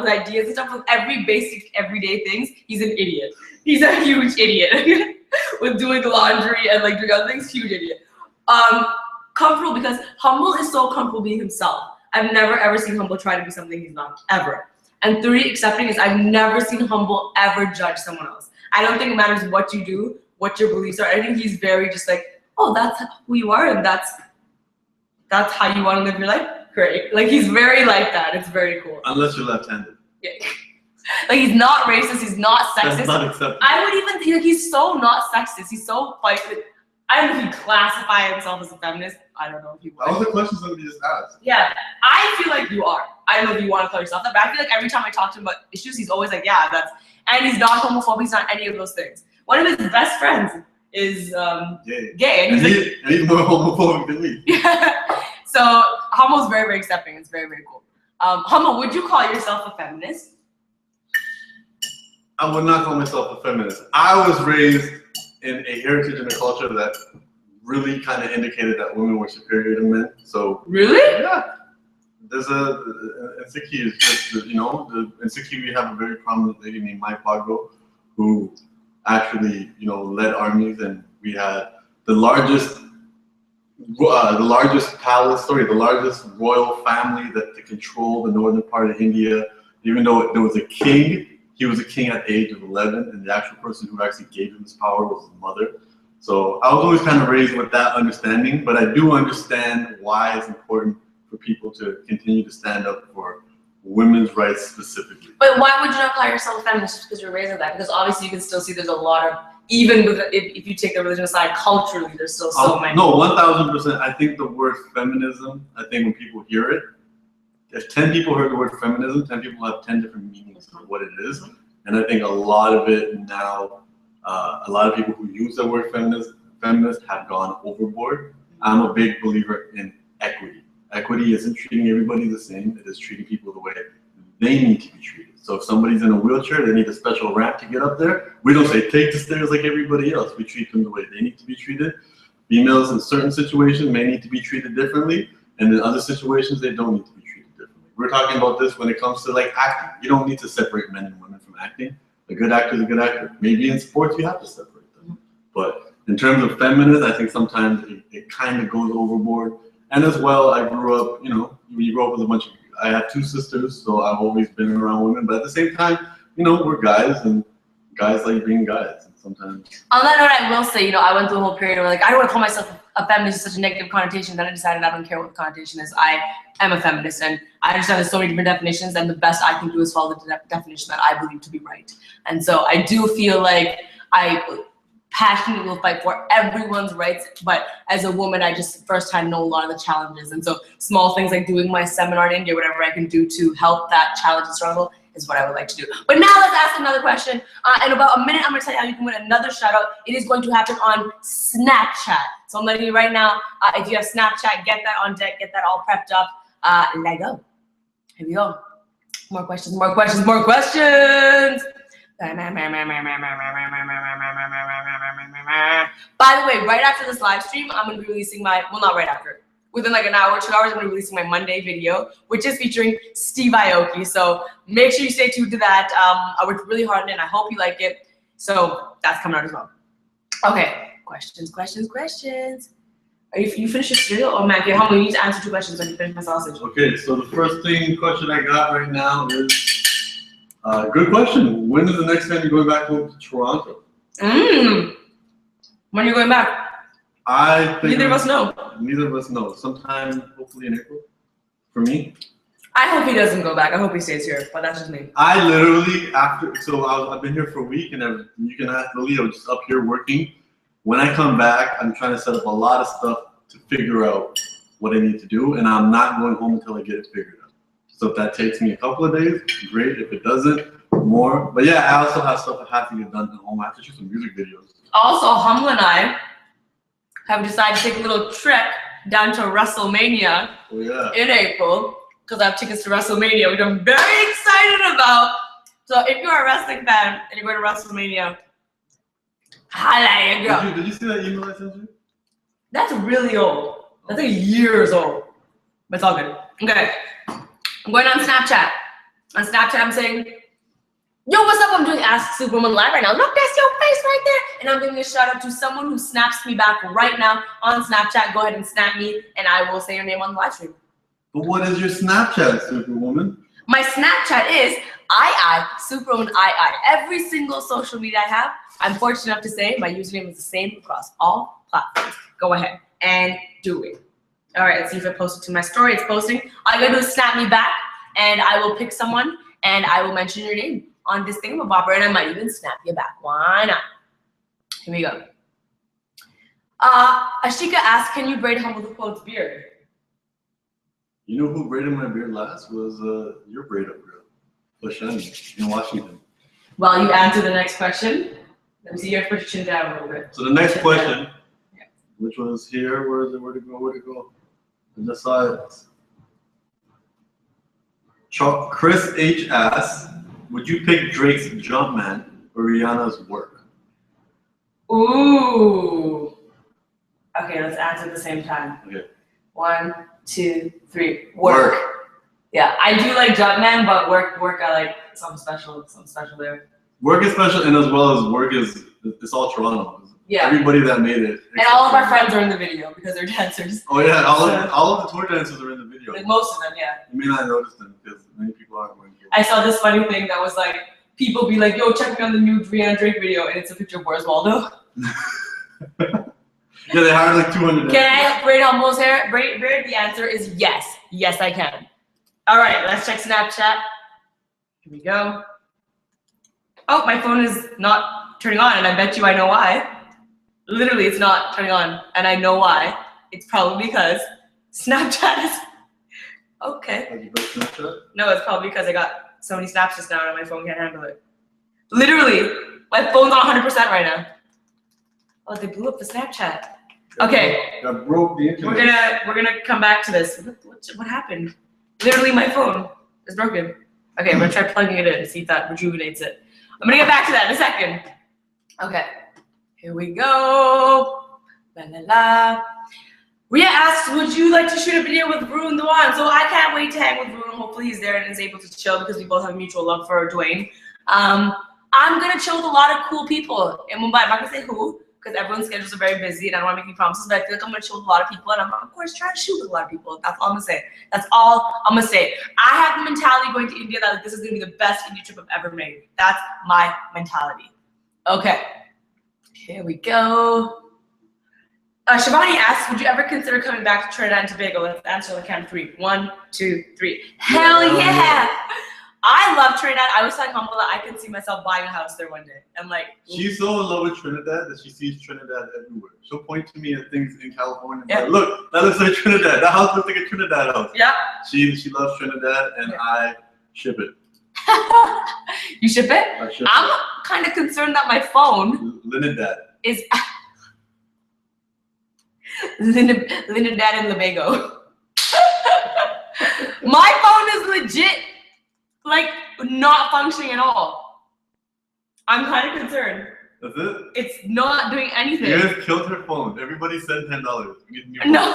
ideas and stuff. With every basic everyday things, he's an idiot. He's a huge idiot with doing laundry and like doing other things. Huge idiot. Comfortable because Humble is so comfortable being himself. I've never ever seen Humble try to be something he's not ever. And 3, accepting is I've never seen Humble ever judge someone else. I don't think it matters what you do, what your beliefs are. I think he's very just like, oh, that's who you are and that's how you want to live your life. Great. Like he's very like that. It's very cool. Unless you're left-handed. Yeah. Like he's not racist. He's not sexist. That's not acceptable. I would even think like, he's so not sexist. He's so like I don't know if he'd classify himself as a feminist. I don't know if he would. That was the question somebody just asked. Yeah, I feel like you are. I don't know if you want to call yourself that, but I feel like every time I talk to him about issues, he's always like, yeah, that's. And he's not homophobic. He's not any of those things. One of his best friends is gay, and he's more homophobic than me. Yeah. So Humble's very, very accepting. It's very, very cool. Humble, would you call yourself a feminist? I would not call myself a feminist. I was raised in a heritage and a culture that really kind of indicated that women were superior to men. So really, yeah, there's in Sikhi is just in Sikhi we have a very prominent lady named Mai Pago who actually led armies, and we had the largest palace, the largest royal family to control the northern part of India. Even though there was a king, he was a king at the age of 11, and the actual person who actually gave him his power was his mother. So I was always kind of raised with that understanding, but I do understand why it's important for people to continue to stand up for women's rights specifically. But why would you not call yourself a feminist because you're raised with that? Because obviously you can still see there's a lot of, even with if you take the religion aside, culturally there's still so many. No, 1000%. I think the word feminism, I think when people hear it, if 10 people heard the word feminism, 10 people have 10 different meanings of what it is. And I think a lot of it now, a lot of people who use the word feminist have gone overboard. I'm a big believer in equity. Equity isn't treating everybody the same. It is treating people the way they need to be treated. So if somebody's in a wheelchair, they need a special ramp to get up there. We don't say take the stairs like everybody else. We treat them the way they need to be treated. Females in certain situations may need to be treated differently, and in other situations they don't need to be treated differently. We're talking about this when it comes to like acting. You don't need to separate men and women from acting. A good actor is a good actor. Maybe in sports you have to separate them. But in terms of feminists, I think sometimes it kind of goes overboard. And as well, I grew up, when you grow up with a bunch of, I have 2 sisters, so I've always been around women. But at the same time, we're guys, and guys like being guys. And sometimes. On that note, I will say, I went through a whole period where like I don't want to call myself a feminist. It's such a negative connotation. Then I decided I don't care what the connotation is. I am a feminist, and I understand there's so many different definitions, and the best I can do is follow the definition that I believe to be right. And so I do feel like I passionately will fight for everyone's rights, but as a woman, I just firsthand know a lot of the challenges. And so small things like doing my seminar in India, whatever I can do to help that challenge and struggle is what I would like to do. But now let's ask another question. In about a minute, I'm gonna tell you how you can win another shout out. It is going to happen on Snapchat. So I'm letting you right now, if you have Snapchat, get that on deck, get that all prepped up. Let go. Here we go. More questions, more questions, more questions. By the way, right after this live stream, I'm going to be releasing not right after. Within like an hour, 2 hours, I'm going to be releasing my Monday video, which is featuring Steve Aoki. So make sure you stay tuned to that. I worked really hard on it, and I hope you like it. So that's coming out as well. Okay, questions. Are you finished your cereal? Oh, man, okay, Humble, you need to answer 2 questions so I can finish my sausage. Okay, so the first question I got right now is, good question. When is the next time you're going back home to Toronto? When are you going back? I think neither of us know. Neither of us know. Sometime, hopefully in April, for me. I hope he doesn't go back. I hope he stays here, but that's just me. I literally, I've been here for a week, and you can ask Lily, I was just up here working. When I come back, I'm trying to set up a lot of stuff to figure out what I need to do, and I'm not going home until I get it figured out. So if that takes me a couple of days, great. If it doesn't, more. But yeah, I also have stuff I have to get done at home. I have to shoot some music videos. Also, Humble and I have decided to take a little trip down to WrestleMania in April, because I have tickets to WrestleMania, which I'm very excited about. So if you're a wrestling fan and you're going to WrestleMania, holla at your girl. Did you see that email I sent you? That's really old. That's like years old. But it's all good. Okay. I'm going on Snapchat. On Snapchat, I'm saying, yo, what's up? I'm doing Ask Superwoman Live right now. Look, that's your face right there. And I'm giving a shout out to someone who snaps me back right now on Snapchat. Go ahead and snap me, and I will say your name on the live stream. But what is your Snapchat, Superwoman? My Snapchat is Superwoman II. Every single social media I have, I'm fortunate enough to say my username is the same across all platforms. Go ahead and do it. All right, let's see if I post it to my story. It's posting. All you gotta do is snap me back, and I will pick someone, and I will mention your name on this thingamabobber, and I might even snap you back. Why not? Here we go. Ashika asked, can you braid Humble the Quote's beard? You know who braided my beard last was your braid up girl, Lashani, in Washington. While you answer the next question, let me see, you have to put your chin down a little bit. So the next question, which was here, where'd it go? I just saw it. Chris H asks, would you pick Drake's Jumpman or Rihanna's Work? Ooh. Okay, let's answer at the same time. Okay. 1, 2, 3. Work. Yeah, I do like Jumpman, but work I like something special there. Work is special, and as well as Work is, it's all Toronto. Yeah. Everybody that made it. And all of our friends are in the video because they're dancers. Oh yeah, all of the tour dancers are in the video. Like most of them, yeah. You may not notice them because many people aren't going to. I saw this funny thing that was like, people be like, yo, check me on the new Rihanna Drake video, and it's a picture of Boris Waldo. Yeah, they hired like 200 dancers. Can I braid Humble's hair? Braid? The answer is yes. Yes, I can. All right, let's check Snapchat. Here we go. Oh, my phone is not turning on, and I bet you I know why. Literally, it's not turning on, and I know why. It's probably because Snapchat is... Okay. Have you got Snapchat? No, it's probably because I got so many snaps just now and my phone can't handle it. Literally, my phone's on 100% right now. Oh, they blew up the Snapchat. Okay. That broke the internet. We're gonna come back to this. What happened? Literally, my phone is broken. Okay, I'm gonna try plugging it in and see if that rejuvenates it. I'm gonna get back to that in a second. Okay. Here we go. La la la. Ria asks, would you like to shoot a video with Varun Dhawan? So I can't wait to hang with Varun. Hopefully he's there and is able to chill because we both have mutual love for Dwayne. I'm gonna chill with a lot of cool people in Mumbai. I'm not gonna say who because everyone's schedules are very busy and I don't want to make any promises, but I feel like I'm gonna chill with a lot of people and I'm of course trying to shoot with a lot of people. That's all I'm gonna say. That's all I'm gonna say. I have the mentality going to India that like, this is gonna be the best India trip I've ever made. That's my mentality. Okay. Here we go. Shivani asks, would you ever consider coming back to Trinidad and Tobago? Let's answer on the count of 3. 1, 2, 3. Hell yeah! I love Trinidad. I was telling Humble that I can see myself buying a house there one day. I'm like, she's so in love with Trinidad that she sees Trinidad everywhere. She'll point to me at things in California. Yeah. Like, look, that looks like Trinidad. That house looks like a Trinidad house. yeah. She loves Trinidad, and I ship it. You ship it? I ship I'm it. kind of concerned that my phone Linidad. is Linidad and Labago. My phone is legit, like, not functioning at all. I'm kind of concerned. That's it? It's not doing anything. You guys killed her phone. Everybody sent $10. No.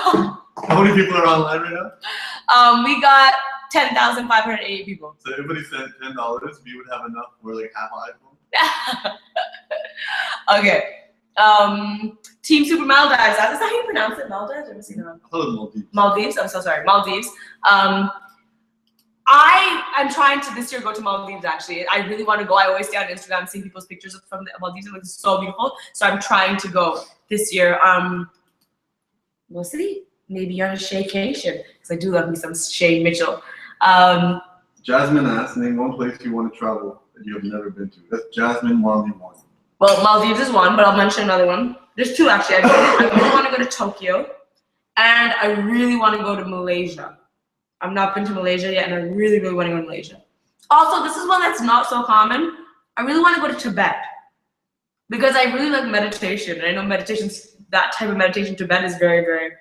How many people are online right now? We got 10,508 people. So everybody sent $10. We would have enough for like half an iPhone. Okay. Team Super Maldives. Is that how you pronounce it? Maldives? I've never seen that. I thought it was Maldives. Maldives. I'm so sorry. Maldives. I'm trying to this year go to Maldives actually. I really want to go. I always stay on Instagram seeing people's pictures from the Maldives. It looks so beautiful. So I'm trying to go this year. We'll see. Maybe on a Shaycation. Because I do love me some Shay Mitchell. Jasmine asked, name one place you want to travel that you have never been to. That's Jasmine Wally one. Well, Maldives is one, but I'll mention another one. There's 2 actually. I really want to go to Tokyo, and I really want to go to Malaysia. I've not been to Malaysia yet, and I really, really want to go to Malaysia. Also, this is one that's not so common. I really want to go to Tibet because I really like meditation, and I know that type of meditation in Tibet is very, very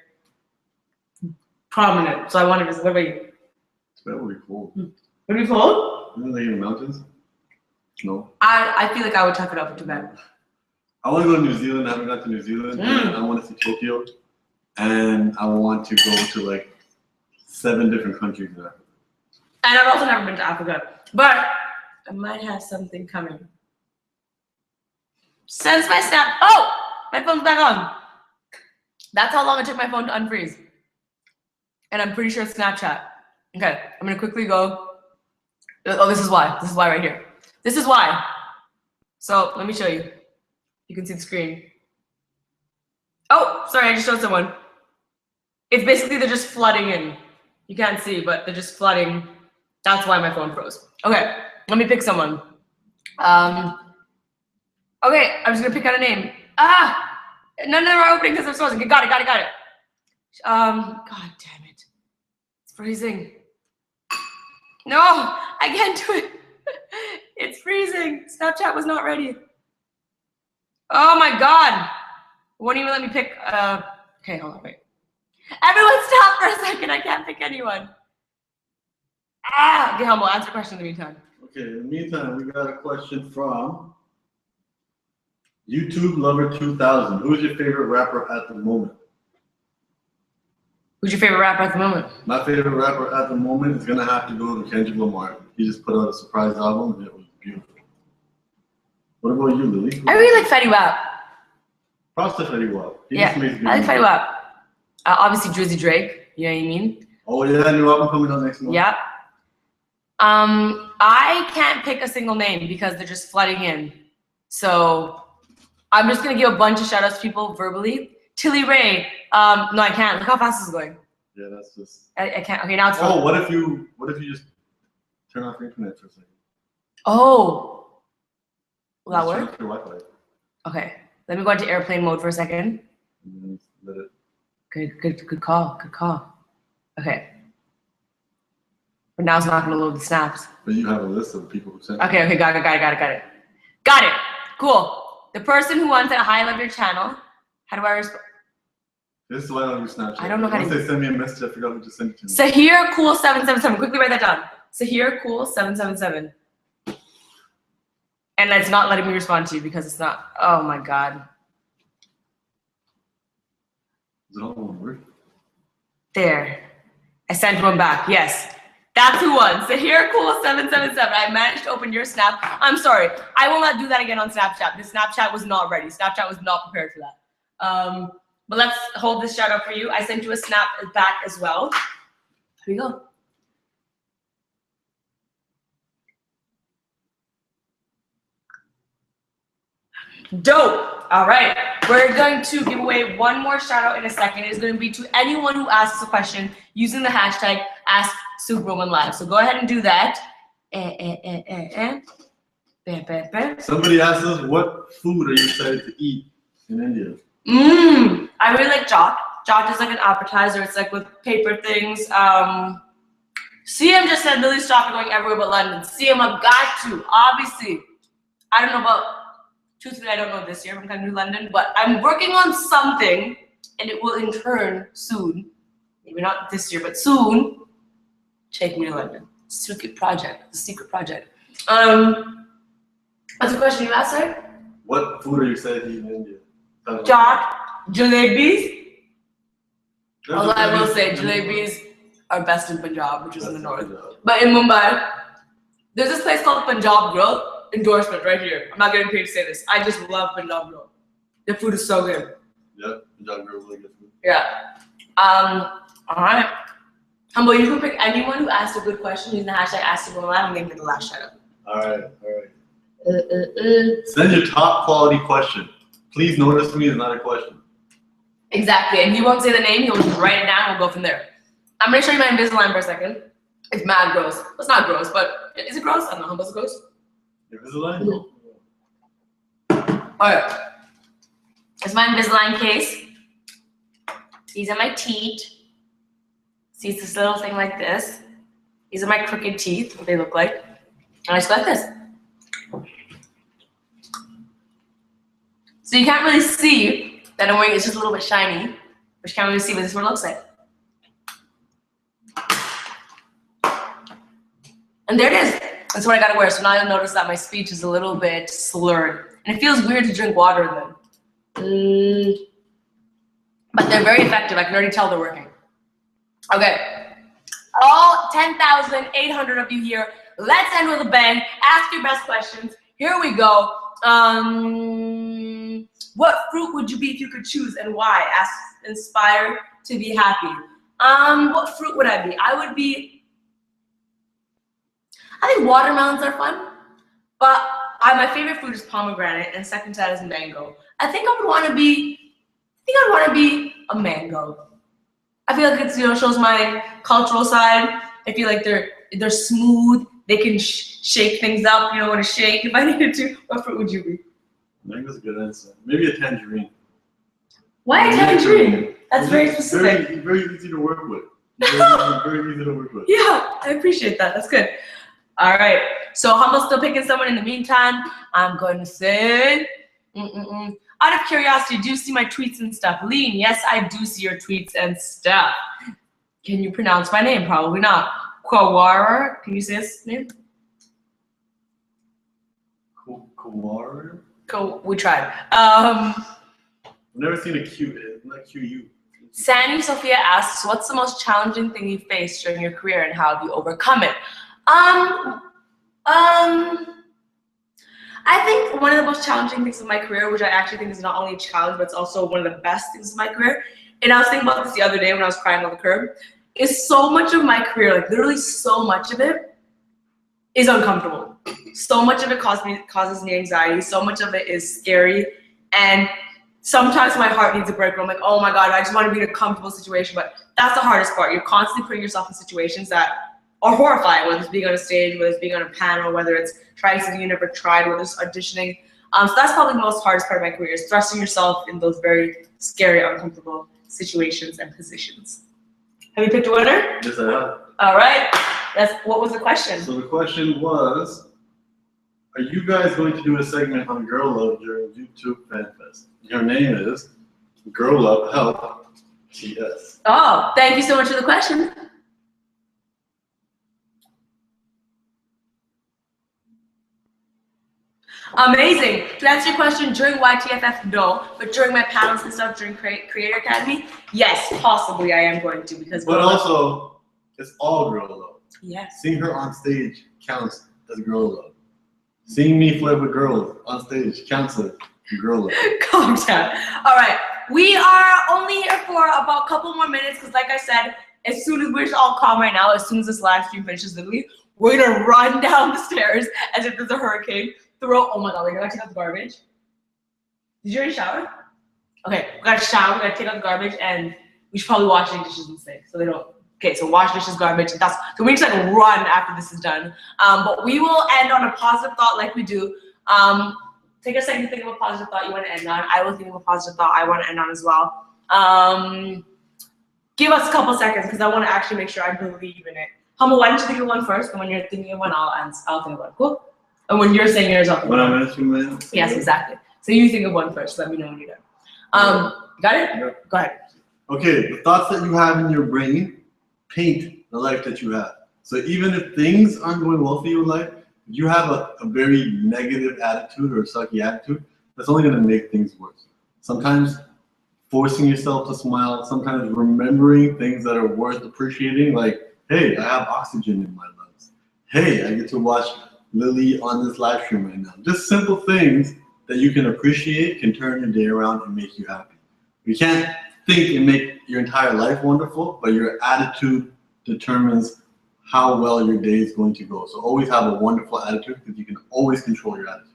prominent. So I want to visit. What about you? Tibet would be cool. Would it be cool? Isn't it in the mountains? No. I feel like I would tough it up for Tibet. I want to go to New Zealand. I haven't got to New Zealand. And I want to see Tokyo. And I want to go to like 7 different countries in Africa. And I've also never been to Africa. But I might have something coming. Since my snap. Oh! My phone's back on. That's how long it took my phone to unfreeze. And I'm pretty sure it's Snapchat. Okay, I'm gonna quickly go. Oh, this is why. This is why right here. This is why. So let me show you. You can see the screen. Oh, sorry, I just showed someone. It's basically they're just flooding in. You can't see, but they're just flooding. That's why my phone froze. Okay, let me pick someone. Okay, I'm just gonna pick out a name. None of them are opening because they're frozen. Got it. God damn it. It's freezing. No, I can't do it. It's freezing. Snapchat was not ready. Oh my God. Won't even let me pick. Okay, hold on, wait. Everyone stop for a second. I can't pick anyone. Okay, Humble, answer the question in the meantime. Okay, in the meantime, we got a question from YouTube Lover 2000. Who's your favorite rapper at the moment? Who's your favorite rapper at the moment? My favorite rapper at the moment is gonna have to go to Kendrick Lamar. He just put out a surprise album and it was beautiful. What about you, Lily? I really like Fetty Wap. Props to Fetty Wap. Yeah, I like Fetty Wap. Obviously, Drizzy Drake. You know what I mean? Oh yeah, new album coming out next month. Yeah. I can't pick a single name because they're just flooding in. So I'm just gonna give a bunch of shout outs to people verbally. Tilly Ray. No, I can't. Look how fast this is going. Yeah, that's just. I can't. Okay, now it's. Oh, what if you just turn off your internet for a second? Oh. Will that work? Turn off your Wi-Fi. Okay. Let me go into airplane mode for a second. And then let it. Good call. Okay. But now it's not gonna load the snaps. But you have a list of people who sent. Okay, got it. Got it. Cool. The person who wants a hi, love your channel. How do I respond? This is why I don't use Snapchat. I don't know how to. Once they send me a message, I forgot to just send it to me. Sahir Cool 777. Quickly write that down. Sahir Cool 777. And it's not letting me respond to you because it's not. Oh my God. Is it all one word? There. I sent one back. Yes. That's who won. Sahir Cool 777. I managed to open your snap. I'm sorry. I will not do that again on Snapchat. The Snapchat was not ready. Snapchat was not prepared for that. But let's hold this shout out for you. I sent you a snap back as well. Here we go. Dope. All right. We're going to give away one more shout out in a second. It's going to be to anyone who asks a question using the hashtag #SuperwomanLive. So go ahead and do that. Somebody asked us, what food are you excited to eat in India? I really like jot. Jot is like an appetizer. It's like with paper things. CM just said Lily's stop going everywhere but London. CM, I've got to. Obviously, I don't know about. Truthfully, I don't know this year. I'm coming to London, but I'm working on something, and it will in turn soon. Maybe not this year, but soon. Take me to London. Secret project. The secret project. What's the question you asked, sir? What food are you excited to eat in India? Chaat, jalebis. Although I will say jalebis are best in Punjab, which is in the north. But in Mumbai, there's this place called Punjab Grill. Endorsement right here. I'm not getting paid to say this. I just love Punjab Grill. The food is so good. Yep, Punjab Grill is really good food. Yeah. All right. Humble, you can pick anyone who asked a good question using the hashtag #SuperwomanLive. I'm going to get the last shout out. All right. Send your top quality question. Please notice me is not a question. Exactly. And he won't say the name. He'll just write it down and we'll go from there. I'm going to show you my Invisalign for a second. It's mad gross. Well, it's not gross, but is it gross? I don't know. Humble's gross. Invisalign? All right. It's my Invisalign case. These are my teeth. See, it's this little thing like this. These are my crooked teeth, what they look like. And I just go like this. So you can't really see that I'm wearing, it's just a little bit shiny, but you can't really see what this one looks like. And there it is. That's what I gotta wear. So now you'll notice that my speech is a little bit slurred. And it feels weird to drink water in them. But they're very effective. I can already tell they're working. Okay. All 10,800 of you here. Let's end with a bang. Ask your best questions. Here we go. What fruit would you be if you could choose and why? Ask inspired to be happy. What fruit would I be? I think watermelons are fun, but my favorite fruit is pomegranate, and second to that is mango. I think I'd want to be a mango. I feel like it's, shows my cultural side. I feel like they're smooth. They can shake things up, when to shake if I needed to. What fruit would you be? Mango's a good answer. Maybe a tangerine. Why a tangerine? That's very specific. Very easy to work with. Very easy to work with. Yeah, I appreciate that. That's good. All right. So Humble's still picking someone. In the meantime, I'm going to say, out of curiosity, do you see my tweets and stuff? Lean, yes, I do see your tweets and stuff. Can you pronounce my name? Probably not. Kawara, can you say his name? Kawara? We tried. I've never seen a Q. It's not QU. Sandy Sophia asks, what's the most challenging thing you faced during your career and how have you overcome it? I think one of the most challenging things of my career, which I actually think is not only a challenge, but it's also one of the best things of my career, and I was thinking about this the other day when I was crying on the curb, is so much of my career, like literally so much of it, is uncomfortable. So much of it causes me anxiety. So much of it is scary. And sometimes my heart needs a break where I'm like, oh my God, I just want to be in a comfortable situation. But that's the hardest part. You're constantly putting yourself in situations that are horrifying, whether it's being on a stage, whether it's being on a panel, whether it's trying something you never tried, whether it's auditioning. So that's probably the most hardest part of my career, is thrusting yourself in those very scary, uncomfortable situations and positions. Have you picked a winner? Yes, I have. All right. What was the question? So the question was, are you guys going to do a segment on Girl Love during YouTube Fan Fest? Your name is Girl Love Help TS. Oh, thank you so much for the question. Amazing. To answer your question, during YTFF, no. But during my panels and stuff, during Creator Academy, yes, possibly I am going to, because. But also, it's all Girl Love. Yes. Seeing her on stage counts as Girl Love. Seeing me flirt with girls on stage counts as Girl Love. Calm down. All right. We are only here for about a couple more minutes, because like I said, as soon as we're just all calm right now, as soon as this live stream finishes, literally, we're going to run down the stairs as if there's a hurricane. Oh my God, we gotta take out the garbage. Did you already shower? Okay, we gotta shower, we gotta take out the garbage, and we should probably wash the dishes and sink so they don't. Okay, so wash dishes, garbage, so we need to like run after this is done. But we will end on a positive thought like we do. Take a second to think of a positive thought you want to end on. I will think of a positive thought I want to end on as well. Give us a couple seconds because I want to actually make sure I believe in it. Humble, why don't you think of one first, and when you're thinking of one, I'll think of one. Cool? And when you're saying yours, when I'm answering mine? Yes, exactly. So you think of one first. Let me know when you're done. Got it? Yeah. Go ahead. Okay, the thoughts that you have in your brain paint the life that you have. So even if things aren't going well for you in life, if you have a very negative attitude or a sucky attitude, that's only going to make things worse. Sometimes forcing yourself to smile, sometimes remembering things that are worth appreciating, like, hey, I have oxygen in my lungs. Hey, I get to watch Lily on this live stream right now. Just simple things that you can appreciate can turn your day around and make you happy. You can't think and make your entire life wonderful, but your attitude determines how well your day is going to go. So always have a wonderful attitude because you can always control your attitude.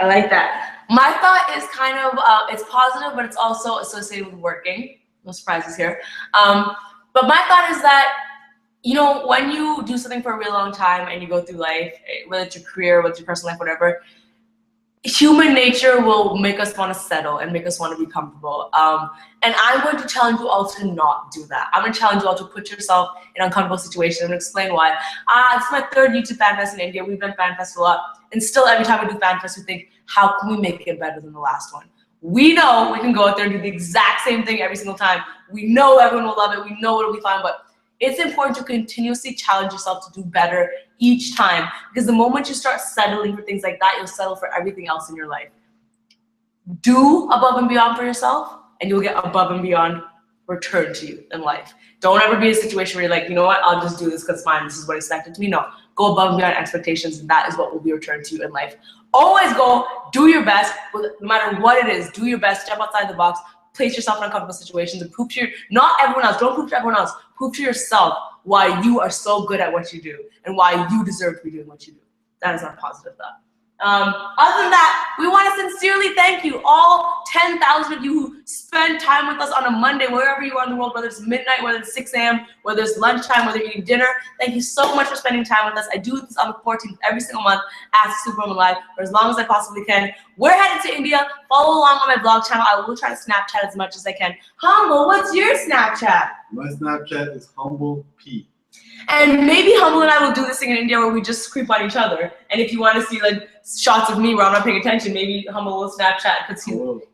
I like that. My thought is kind of, it's positive, but it's also associated with working. No surprises here. But my thought is that, when you do something for a really long time and you go through life, whether it's your career, whether it's your personal life, whatever, human nature will make us want to settle and make us want to be comfortable. And I'm going to challenge you all to not do that. I'm going to challenge you all to put yourself in uncomfortable situations. I'm going to explain why. It's my third YouTube Fan Fest in India. We've done Fan Fest a lot. And still, every time we do Fan Fest, we think, how can we make it better than the last one? We know we can go out there and do the exact same thing every single time. We know everyone will love it. We know it'll be fun, but It's important to continuously challenge yourself to do better each time, because the moment you start settling for things like that, you'll settle for everything else in your life. Do above and beyond for yourself, and you'll get above and beyond returned to you in life. Don't ever be in a situation where you're like, you know what, I'll just do this because fine, this is what is expected to me. No, go above and beyond expectations, and that is what will be returned to you in life. Always go, do your best, no matter what it is, do your best, step outside the box, place yourself in uncomfortable situations, and prove to not everyone else, don't prove to everyone else, prove to yourself why you are so good at what you do and why you deserve to be doing what you do. That is our positive thought. Other than that, we want to sincerely thank you, all 10,000 of you who spend time with us on a Monday, wherever you are in the world, whether it's midnight, whether it's 6 a.m., whether it's lunchtime, whether you're eating dinner. Thank you so much for spending time with us. I do this on the 14th every single month at Superwoman Live for as long as I possibly can. We're headed to India. Follow along on my vlog channel. I will try to Snapchat as much as I can. Humble, what's your Snapchat? My Snapchat is Humble P. And maybe Humble and I will do this thing in India where we just creep on each other. And if you want to see like shots of me where I'm not paying attention, maybe Humble will Snapchat because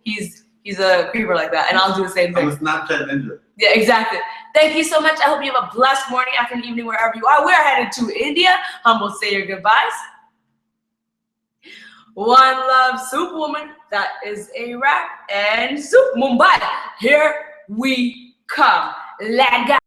he's a creeper like that. And I'll do the same thing. I'm a Snapchat ninja. Yeah, exactly. Thank you so much. I hope you have a blessed morning, afternoon, evening, wherever you are. We're headed to India. Humble, say your goodbyes. One love, Superwoman. That is a wrap. And Soup Mumbai. Here we come. Let go.